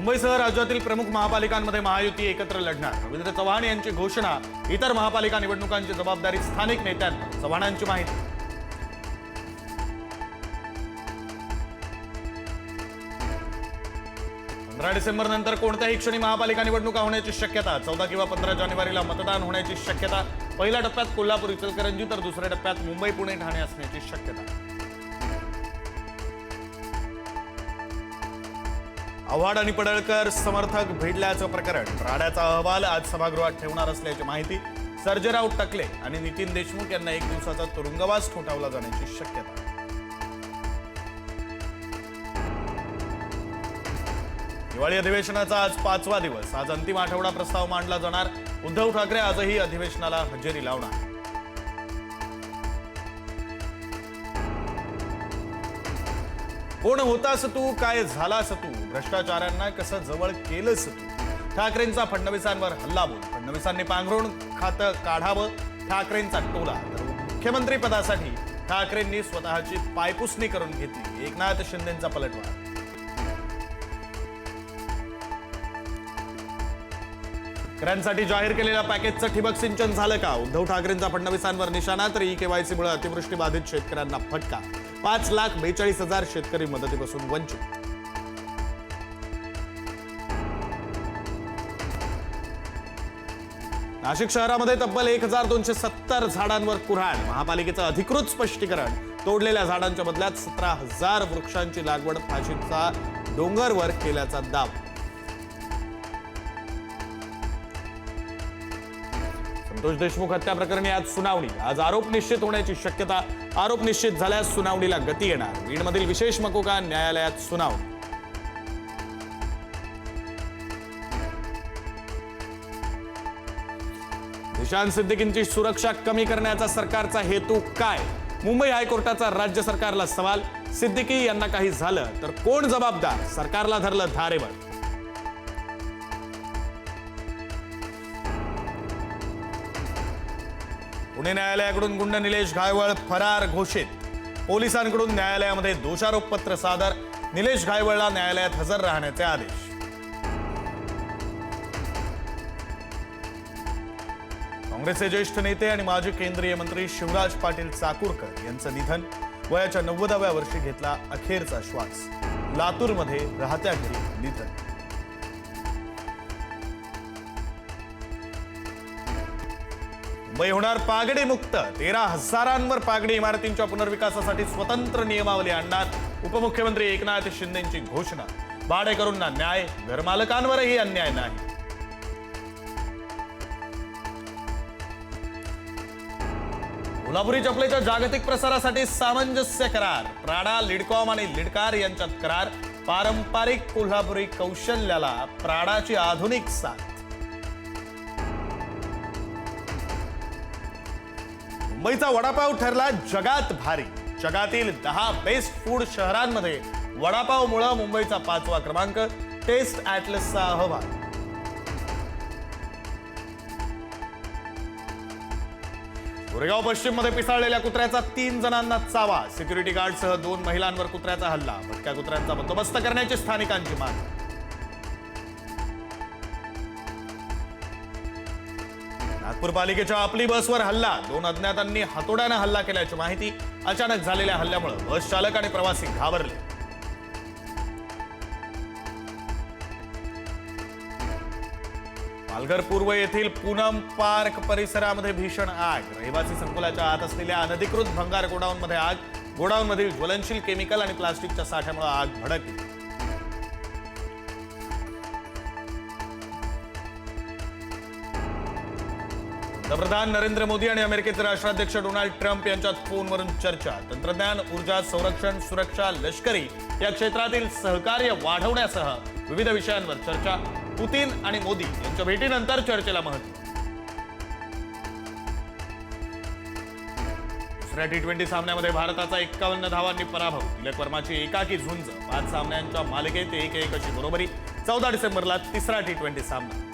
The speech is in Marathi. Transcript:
मुंबईसह राज्यातील प्रमुख महापालिकांमध्ये महायुती एकत्र लढणार. रवींद्र चव्हाण यांची घोषणा. इतर महापालिका निवडणुकांची जबाबदारी स्थानिक नेत्यांना. चव्हाणांची माहिती. 15 डिसेंबर नंतर कोणत्याही क्षणी महापालिका निवडणुका होण्याची शक्यता. 14 किंवा 15 जानेवारीला मतदान होण्याची शक्यता. पहिल्या टप्प्यात कोल्हापूर इचलकरंजी तर दुसऱ्या टप्प्यात मुंबई पुणे ठाणे असण्याची शक्यता. आव्हाड आणि पडळकर समर्थक भिडल्याचं प्रकरण. राड्याचा अहवाल आज सभागृहात ठेवणार असल्याची माहिती. सर्जेराव टकले आणि नितीन देशमुख यांना 1 दिवसाचा तुरुंगवास ठोठावला जाण्याची शक्यता. दिवाळी अधिवेशनाचा आज 5वा दिवस. आज अंतिम आठवडा प्रस्ताव मांडला जाणार. उद्धव ठाकरे आजही अधिवेशनाला हजेरी लावणार. कोण होतास तू, काय झालास तू, भ्रष्टाचारांना कसं जवळ केलंस तू. ठाकरेंचा फडणवीसांवर हल्लाबोल. फडणवीसांनी पांघरुण खातं काढावं, ठाकरेंचा टोला. तर मुख्यमंत्री पदासाठी ठाकरेंनी स्वतःची पायपुसणी करून घेतली. एकनाथ शिंदेंचा पलटवार. शेतकऱ्यांसाठी जाहीर केलेल्या पॅकेजचं ठिबक सिंचन झालं का. उद्धव ठाकरेंचा फडणवीसांवर निशाणा. तर ई-केवायसीमुळे अतिवृष्टी बाधित शेतकऱ्यांना फटका. 5,42,000 शेतकरी मदतीपासून वंचित. नाशिक शहरामध्ये तब्बल 1,270 झाडांवर कुऱ्हाड. महापालिकेचं अधिकृत स्पष्टीकरण. तोडलेल्या झाडांच्या बदल्यात 17,000 वृक्षांची लागवड फाशीचा डोंगरवर केल्याचा दावा. संतोष देशमुख हत्या प्रकरणी आज सुनावणी. आज आरोप निश्चित होण्याची शक्यता. आरोप निश्चित झाल्यास सुनावणीला गती येणार. बीडमधील विशेष मकोका न्यायालयात सुनावणी. निशान सिद्दीकींची सुरक्षा कमी करण्याचा सरकारचा हेतू काय. मुंबई हायकोर्टाचा राज्य सरकारला सवाल. सिद्दीकी यांना काही झालं तर कोण जबाबदार. सरकारला धरलं धारेवर. पुणे न्यायालयाकडून गुंड निलेश घायवळ फरार घोषित. पोलिसांकडून न्यायालयामध्ये दोषारोपपत्र सादर. निलेश घायवळला न्यायालयात हजर राहण्याचे आदेश. काँग्रेसचे ज्येष्ठ नेते आणि माजी केंद्रीय मंत्री शिवराज पाटील चाकूरकर यांचं निधन. वयाच्या 90व्या वर्षी घेतला अखेरचा श्वास. लातूरमध्ये राहत्या घरी निधन. मुंबई होणार पागडी मुक्त. 13,000 पागडी इमारतींच्या पुनर्विकासासाठी स्वतंत्र नियमावली आणणार. उपमुख्यमंत्री एकनाथ शिंदेंची घोषणा. भाडेकरूंना न्याय, घरमालकांवरही अन्याय नाही. कोल्हापुरी चपलेच्या जागतिक प्रसारासाठी सामंजस्य करार. प्राडा, लिडकॉम आणि लिडकार यांच्यात करार. पारंपरिक कोल्हापुरी कौशल्याला प्राडाची आधुनिक साथ. मुंबईचा वडापाव ठरला जगात भारी. जगातील 10 बेस्ट फूड शहरांमध्ये वडापावमुळे मुंबईचा 5वा क्रमांक. टेस्ट ॲटलसचा अहवाल. गोरेगाव पश्चिम मध्ये पिसाळलेल्या कुत्र्याचा 3 जणांना चावा. सिक्युरिटी गार्डसह 2 महिलांवर कुत्र्याचा हल्ला. भटक्या कुत्र्यांचा बंदोबस्त करण्याची स्थानिकांची मागणी. नागपूर पालिकेच्या आपली बसवर हल्ला. 2 अज्ञातांनी हातोड्याने हल्ला केल्याची माहिती. अचानक झालेल्या हल्ल्यामुळे बस चालक आणि प्रवासी घाबरले. पालघर पूर्व येथील पूनम पार्क परिसरामध्ये भीषण आग. रहिवासी संकुलाच्या आत असलेल्या अनधिकृत भंगार गोडाऊनमध्ये आग. गोडाऊनमधील ज्वलनशील केमिकल आणि प्लास्टिकच्या साठ्यामुळे आग भडकली. पंतप्रधान नरेंद्र मोदी आणि अमेरिकेचे राष्ट्राध्यक्ष डोनाल्ड ट्रम्प यांच्यात फोनवरून चर्चा. तंत्रज्ञान, ऊर्जा, संरक्षण, सुरक्षा, लष्करी या क्षेत्रातील सहकार्य वाढवण्यासह विविध विषयांवर चर्चा. पुतीन आणि मोदी यांच्या भेटीनंतर चर्चेला महत्व. दुसऱ्या T20 सामन्यामध्ये भारताचा 51 धावांनी पराभव. तिलक वर्माची एकाकी झुंज. 5 सामन्यांच्या मालिकेत 1-1 अशी बरोबरी. 14 डिसेंबरला तिसरा T20 सामना.